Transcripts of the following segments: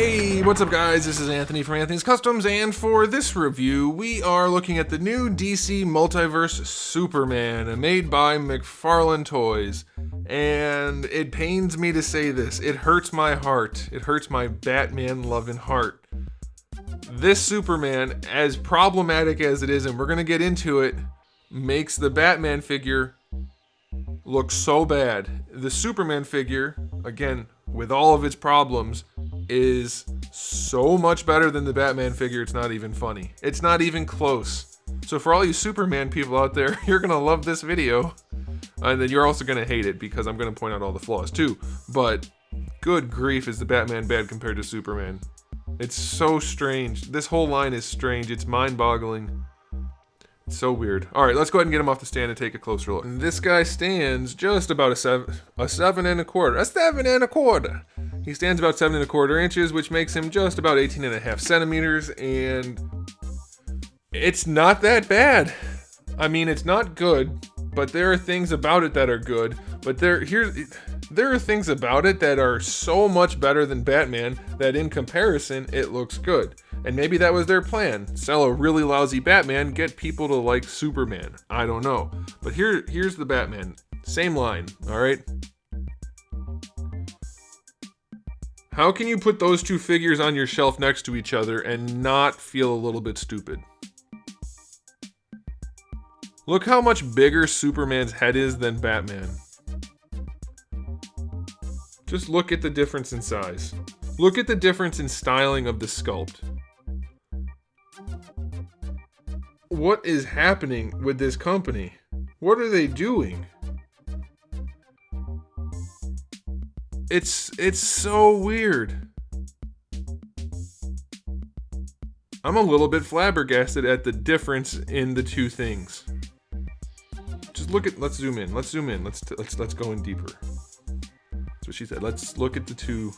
Hey, what's up guys? This is Anthony from Anthony's Customs, and for this review, we are looking at the new DC Multiverse Superman, made by McFarlane Toys. And it pains me to say this, it hurts my heart. It hurts my Batman-loving heart. This Superman, as problematic as it is, and we're gonna get into it, makes the Batman figure look so bad. The Superman figure, again, with all of its problems, is so much better than the Batman figure, it's not even funny. It's not even close. So for all you Superman people out there, you're gonna love this video. And then you're also gonna hate it because I'm gonna point out all the flaws too. But good grief, is the Batman bad compared to Superman. It's so strange. This whole line is strange. It's mind-boggling. It's so weird. Alright, let's go ahead and get him off the stand and take a closer look. And this guy stands just about a 7 1/4. A 7 1/4. He stands about 7 1/4 inches, which makes him just about 18.5 centimeters, and it's not that bad. I mean, it's not good, but there are things about it that are good. But there are things about it that are so much better than Batman that in comparison, it looks good. And maybe that was their plan. Sell a really lousy Batman, get people to like Superman. I don't know. But here's the Batman. Same line, alright? How can you put those two figures on your shelf next to each other and not feel a little bit stupid? Look how much bigger Superman's head is than Batman. Just look at the difference in size. Look at the difference in styling of the sculpt. What is happening with this company? What are they doing? It's so weird. I'm a little bit flabbergasted at the difference in the two things. Just look at, let's zoom in, let's go in deeper. That's what she said. Let's look at the two.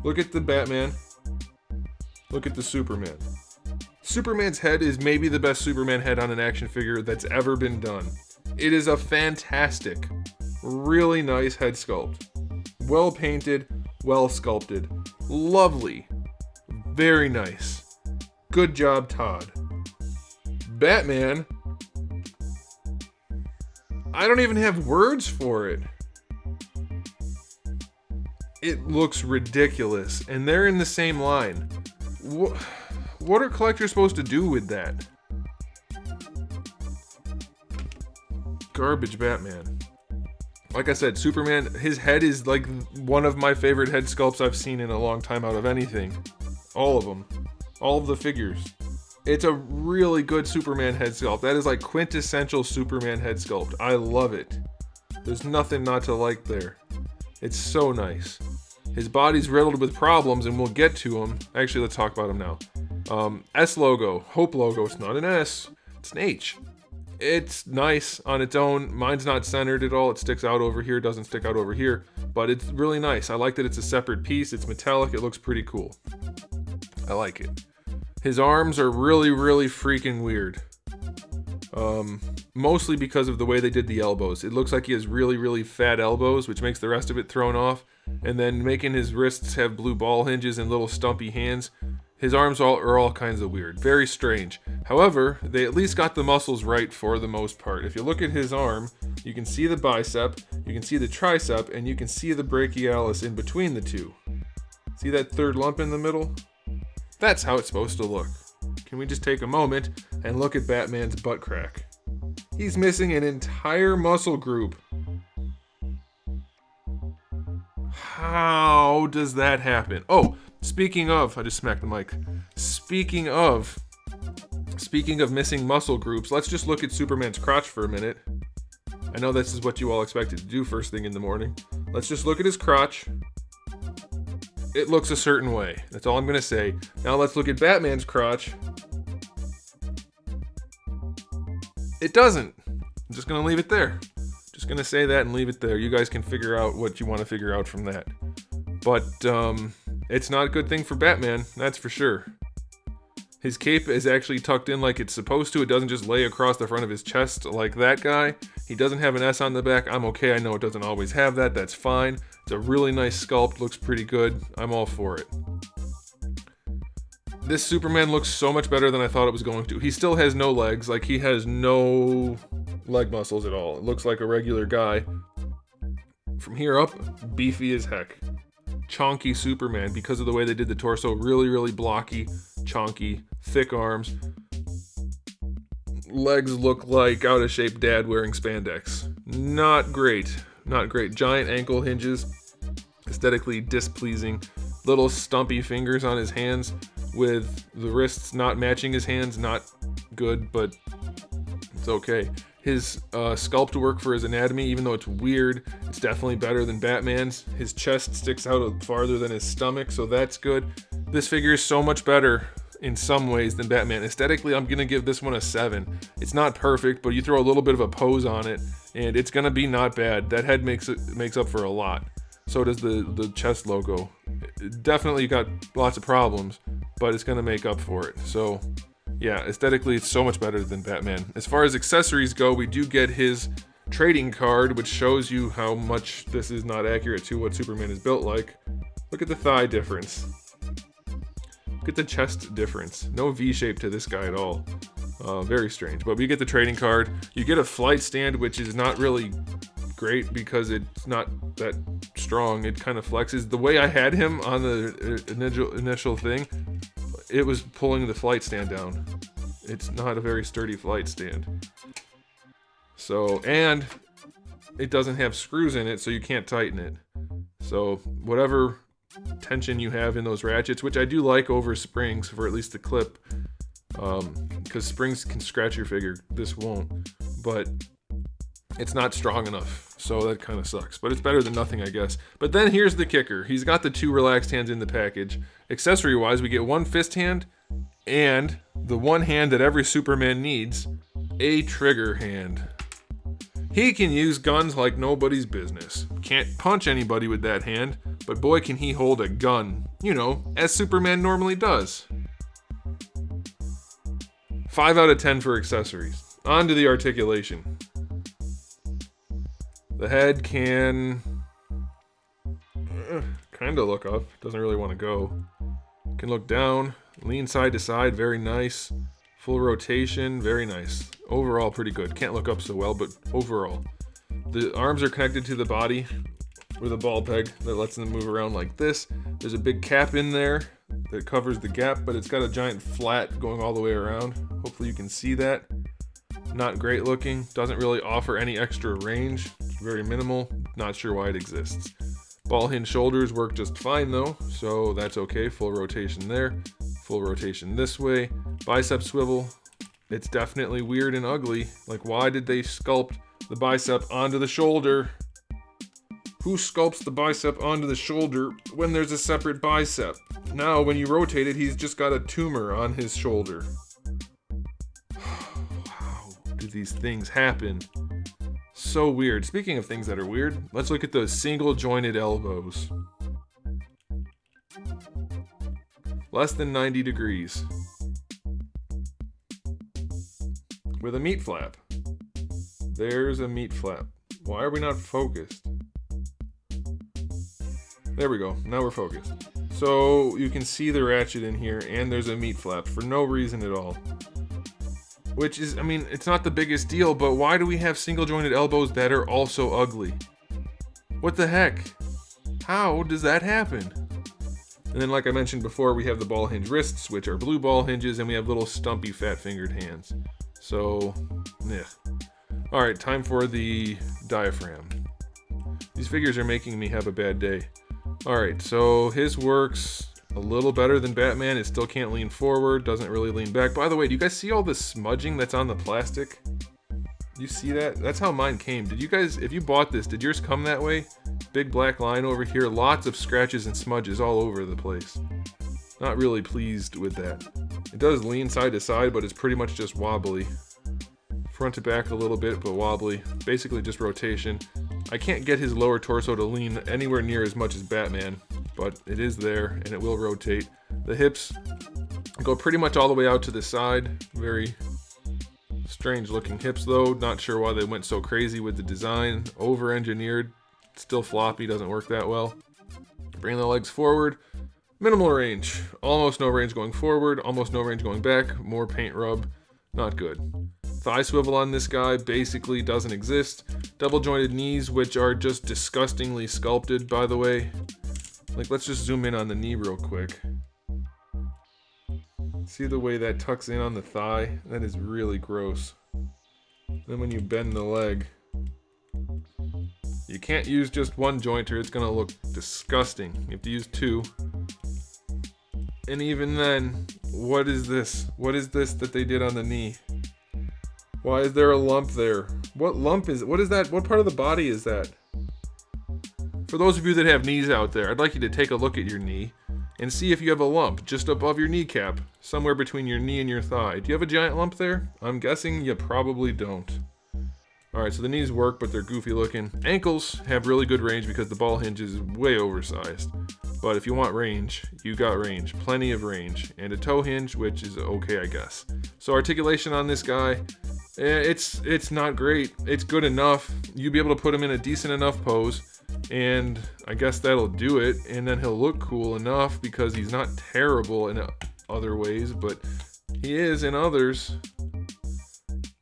Look at the Batman. Look at the Superman. Superman's head is maybe the best Superman head on an action figure that's ever been done. It is a fantastic, really nice head sculpt. Well painted, well sculpted. Lovely. Very nice. Good job, Todd. Batman, I don't even have words for it. It looks ridiculous, and they're in the same line. What are collectors supposed to do with that? Garbage Batman. Like I said, Superman, his head is like one of my favorite head sculpts I've seen in a long time out of anything. All of them. All of the figures. It's a really good Superman head sculpt. That is like quintessential Superman head sculpt. I love it. There's nothing not to like there. It's so nice. His body's riddled with problems, and we'll get to him. Actually, let's talk about him now. S logo, Hope logo. It's not an S, it's an H. It's nice on its own. Mine's not centered at all. It sticks out over here, doesn't stick out over here, but it's really nice. I like that it's a separate piece. It's metallic. It looks pretty cool. I like it. His arms are really, really freaking weird. Mostly because of the way they did the elbows. It looks like he has really, really fat elbows, which makes the rest of it thrown off. And then making his wrists have blue ball hinges and little stumpy hands. His arms are all kinds of weird. Very strange. However, they at least got the muscles right for the most part. If you look at his arm, you can see the bicep, you can see the tricep, and you can see the brachialis in between the two. See that third lump in the middle? That's how it's supposed to look. Can we just take a moment and look at Batman's butt crack? He's missing an entire muscle group. How does that happen? Oh, speaking of, I just smacked the mic. Speaking of missing muscle groups, let's just look at Superman's crotch for a minute. I know this is what you all expected to do first thing in the morning. Let's just look at his crotch. It looks a certain way. That's all I'm gonna say. Now let's look at Batman's crotch. It doesn't. I'm just gonna leave it there. Just gonna say that and leave it there. You guys can figure out what you want to figure out from that. But it's not a good thing for Batman, that's for sure. His cape is actually tucked in like it's supposed to. It doesn't just lay across the front of his chest like that guy. He doesn't have an S on the back. I'm okay. I know it doesn't always have that. That's fine. It's a really nice sculpt. Looks pretty good. I'm all for it. This Superman looks so much better than I thought it was going to. He still has no legs. Like, he has no leg muscles at all. It looks like a regular guy. From here up, beefy as heck. Chonky Superman because of the way they did the torso. Really, really blocky, chonky, thick arms. Legs look like out-of-shape dad wearing spandex. Not great. Not great. Giant ankle hinges. Aesthetically displeasing. Little stumpy fingers on his hands with the wrists not matching his hands. Not good, but it's okay. His sculpt work for his anatomy, even though it's weird, it's definitely better than Batman's. His chest sticks out farther than his stomach, so that's good. This figure is so much better in some ways than Batman. Aesthetically, I'm going to give this one a 7. It's not perfect, but you throw a little bit of a pose on it, and it's going to be not bad. That head makes up for a lot. So does the chest logo. It definitely got lots of problems, but it's going to make up for it. So, yeah, aesthetically, it's so much better than Batman. As far as accessories go, we do get his trading card, which shows you how much this is not accurate to what Superman is built like. Look at the thigh difference. Look at the chest difference. No V-shape to this guy at all. Very strange. But we get the trading card. You get a flight stand, which is not really great because it's not that strong. It kind of flexes. The way I had him on the initial thing, it was pulling the flight stand down. It's not a very sturdy flight stand. So, and it doesn't have screws in it, so you can't tighten it. So whatever tension you have in those ratchets, which I do like over springs for at least the clip, because springs can scratch your figure. This won't, but it's not strong enough, so that kind of sucks. But it's better than nothing, I guess. But then here's the kicker. He's got the 2 relaxed hands in the package. Accessory-wise, we get 1 fist hand and the 1 hand that every Superman needs, a trigger hand. He can use guns like nobody's business. Can't punch anybody with that hand, but boy can he hold a gun. You know, as Superman normally does. 5 out of 10 for accessories. On to the articulation. The head can kind of look up. Doesn't really want to go. Can look down. Lean side to side. Very nice. Full rotation. Very nice. Overall, pretty good. Can't look up so well, but overall. The arms are connected to the body with a ball peg that lets them move around like this. There's a big cap in there that covers the gap, but it's got a giant flat going all the way around. Hopefully you can see that. Not great looking. Doesn't really offer any extra range. It's very minimal. Not sure why it exists. Ball hinge shoulders work just fine though, so that's okay. Full rotation there. Full rotation this way. Bicep swivel. It's definitely weird and ugly. Like, why did they sculpt the bicep onto the shoulder? Who sculpts the bicep onto the shoulder when there's a separate bicep? Now, when you rotate it, he's just got a tumor on his shoulder. How do these things happen? So weird. Speaking of things that are weird, let's look at those single jointed elbows. Less than 90 degrees. With a meat flap. There's a meat flap. Why are we not focused? There we go. Now we're focused. So you can see the ratchet in here, and there's a meat flap for no reason at all. Which is, I mean, it's not the biggest deal, but why do we have single jointed elbows that are also ugly? What the heck? How does that happen? And then, like I mentioned before, we have the ball hinge wrists, which are blue ball hinges, and we have little stumpy fat fingered hands. So, yeah. Alright, time for the diaphragm. These figures are making me have a bad day. Alright, so his works a little better than Batman. It still can't lean forward, doesn't really lean back. By the way, do you guys see all the smudging that's on the plastic? You see that? That's how mine came. Did you guys, if you bought this, did yours come that way? Big black line over here, lots of scratches and smudges all over the place. Not really pleased with that. It does lean side to side, but it's pretty much just wobbly. Front to back a little bit, but wobbly. Basically just rotation. I can't get his lower torso to lean anywhere near as much as Batman, but it is there, and it will rotate. The hips go pretty much all the way out to the side. Very Strange looking hips though. Not sure why they went so crazy with the design. Over engineered. Still floppy, doesn't work that well. Bring the legs forward. Minimal range. Almost no range going forward. Almost no range going back. More paint rub. Not good. Thigh swivel on this guy basically doesn't exist. Double jointed knees, which are just disgustingly sculpted, by the way. Like, let's just zoom in on the knee real quick. See the way that tucks in on the thigh? That is really gross. Then when you bend the leg, you can't use just one joint or it's gonna look disgusting. You have to use two. And even then, what is this? What is this that they did on the knee? Why is there a lump there? What lump is it? What is that? What part of the body is that? For those of you that have knees out there, I'd like you to take a look at your knee and see if you have a lump just above your kneecap, somewhere between your knee and your thigh. Do you have a giant lump there? I'm guessing you probably don't. Alright, so the knees work, but they're goofy looking. Ankles have really good range because the ball hinge is way oversized. But if you want range, you got range. Plenty of range. And a toe hinge, which is okay, I guess. So articulation on this guy, it's not great. It's good enough. You'll be able to put him in a decent enough pose. And I guess that'll do it. And then he'll look cool enough because he's not terrible in other ways, but he is in others.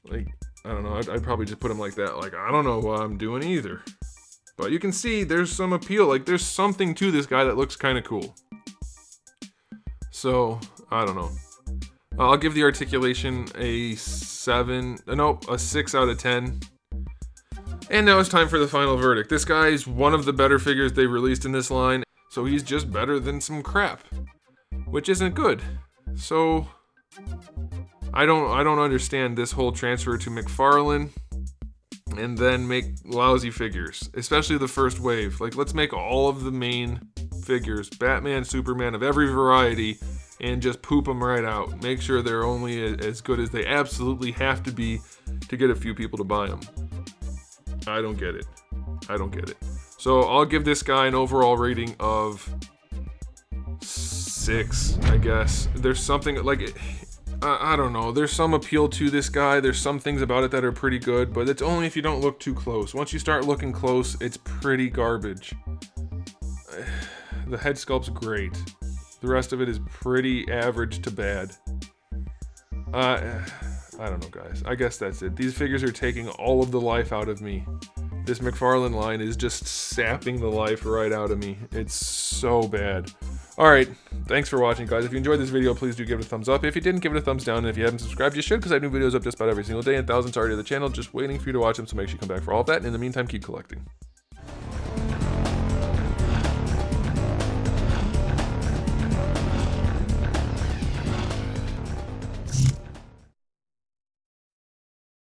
Like, I don't know, I'd probably just put him like that. Like, I don't know what I'm doing either. But you can see there's some appeal. Like, there's something to this guy that looks kind of cool. So, I don't know. I'll give the articulation a 6 out of 10. And now it's time for the final verdict. This guy is one of the better figures they released in this line, so he's just better than some crap, which isn't good. So I don't understand this whole transfer to McFarlane and then make lousy figures, especially the first wave. Like, let's make all of the main figures, Batman, Superman of every variety, and just poop them right out. Make sure they're only as good as they absolutely have to be to get a few people to buy them. I don't get it. I don't get it. So I'll give this guy an overall rating of 6, I guess. There's something like, I don't know. There's some appeal to this guy. There's some things about it that are pretty good, but it's only if you don't look too close. Once you start looking close, it's pretty garbage. The head sculpt's great. The rest of it is pretty average to bad. I don't know, guys. I guess that's it. These figures are taking all of the life out of me. This McFarlane line is just sapping the life right out of me. It's so bad. Alright, thanks for watching, guys. If you enjoyed this video, please do give it a thumbs up. If you didn't, give it a thumbs down. And if you haven't subscribed, you should, because I have new videos up just about every single day, and thousands already to the channel just waiting for you to watch them, so make sure you come back for all of that. And in the meantime, keep collecting.